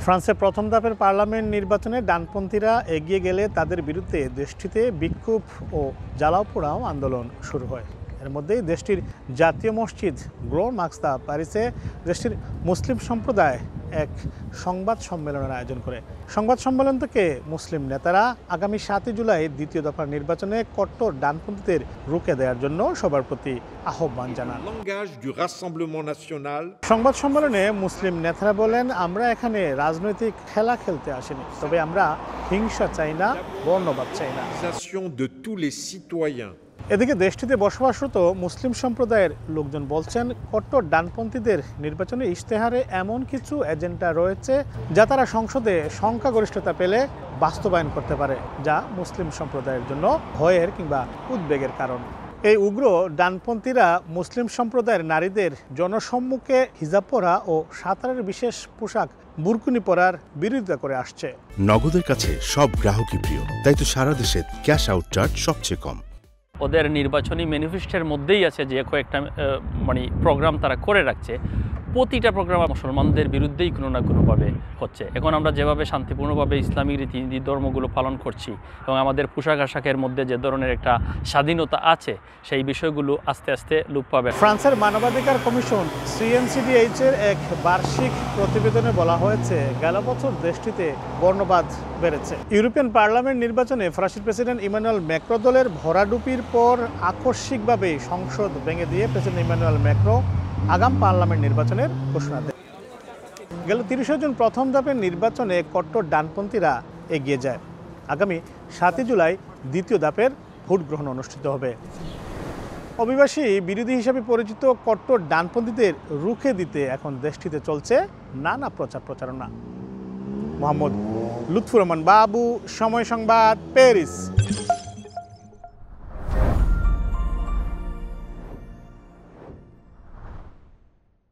ফ্রান্সের প্রথম ধাপের পার্লামেন্ট নির্বাচনে ডানপন্থীরা এগিয়ে গেলে তাদের বিরুদ্ধে দেশটিতে বিক্ষোভ ও জ্বালাও পোড়াও আন্দোলন শুরু হয়। এর মধ্যেই দেশটির জাতীয় মসজিদ গ্রো মাক্সা প্যারিসে দেশটির মুসলিম সম্প্রদায় এক সংবাদ সম্মেলনের আয়োজন করে। সংবাদ সম্মেলন থেকে মুসলিম নেতারা আগামী 7 জুলাই দ্বিতীয় দফার নির্বাচনে কট্টর ডানপন্থীদের রুখে দেওয়ার জন্য সবার প্রতি আহ্বান জানান। সংবাদ সম্মেলনে মুসলিম নেতারা বলেন, আমরা এখানে রাজনৈতিক খেলা খেলতে আসিনি, তবে আমরা হিংসা চাই না, বর্ণবাদ চাই না। এদিকে দেশটিতে বসবাসরত মুসলিম সম্প্রদায়ের লোকজন বলছেন, কট্টর ডানপন্থীদের নির্বাচনী ইশতেহারে এমন কিছু এজেন্ডা রয়েছে যা তারা সংসদে সংখ্যাগরিষ্ঠতা পেলে বাস্তবায়ন করতে পারে, যা মুসলিম সম্প্রদায়ের জন্য ভয়ের কিংবা উদ্বেগের কারণ। এই উগ্র ডানপন্থীরা মুসলিম সম্প্রদায়ের নারীদের জনসম্মুখে হিজাব পরা ও সাঁতারের বিশেষ পোশাক বুরকুনি পরার বিরোধিতা করে আসছে। নগদের কাছে সব গ্রাহকই প্রিয়, তাই তো সারা দেশে ক্যাশ আউট চার্জ সবচেয়ে কম। ওদের নির্বাচনী ম্যানিফেস্টোর মধ্যেই আছে যে কয়েকটা প্রোগ্রাম তারা করে রাখছে। প্রতিটা প্রোগ্রাম মুসলমানদের বিরুদ্ধেই কোনো না কোনোভাবে হচ্ছে। এখন আমরা যেভাবে শান্তিপূর্ণভাবে ইসলামী রীতি ধর্মগুলো পালন করছি এবং আমাদের পোশাক আশাকের মধ্যে যে ধরনের একটা স্বাধীনতা আছে, সেই বিষয়গুলো আস্তে আস্তে লোপ পাবে। ফ্রান্সের মানবাধিকার কমিশন CNCDH এর এক বার্ষিক প্রতিবেদনে বলা হয়েছে, গেল বছর দেশটিতে বর্ণবাদ বেড়েছে। ইউরোপিয়ান পার্লামেন্ট নির্বাচনে ফরাসি প্রেসিডেন্ট ইমানুয়েল ম্যাক্রো দলের ভরাডুপির পর আকস্মিকভাবে সংসদ ভেঙে দিয়ে প্রেসিডেন্ট ইমানুয়েল ম্যাক্রো আগাম পার্লামেন্ট নির্বাচনের ঘোষণা দেয়। গেল 30 জুন প্রথম ধাপের নির্বাচনে কট্টর ডানপন্থীরা এগিয়ে যায়। আগামী 7 জুলাই দ্বিতীয় ধাপের ভোট গ্রহণ অনুষ্ঠিত হবে। অভিবাসী বিরোধী হিসেবে পরিচিত কট্টর ডানপন্থীদের রুখে দিতে এখন দেশটিতে চলছে নানা প্রচার প্রচারণা। মোহাম্মদ লুৎফুর রহমান বাবু, সময় সংবাদ, প্যারিস।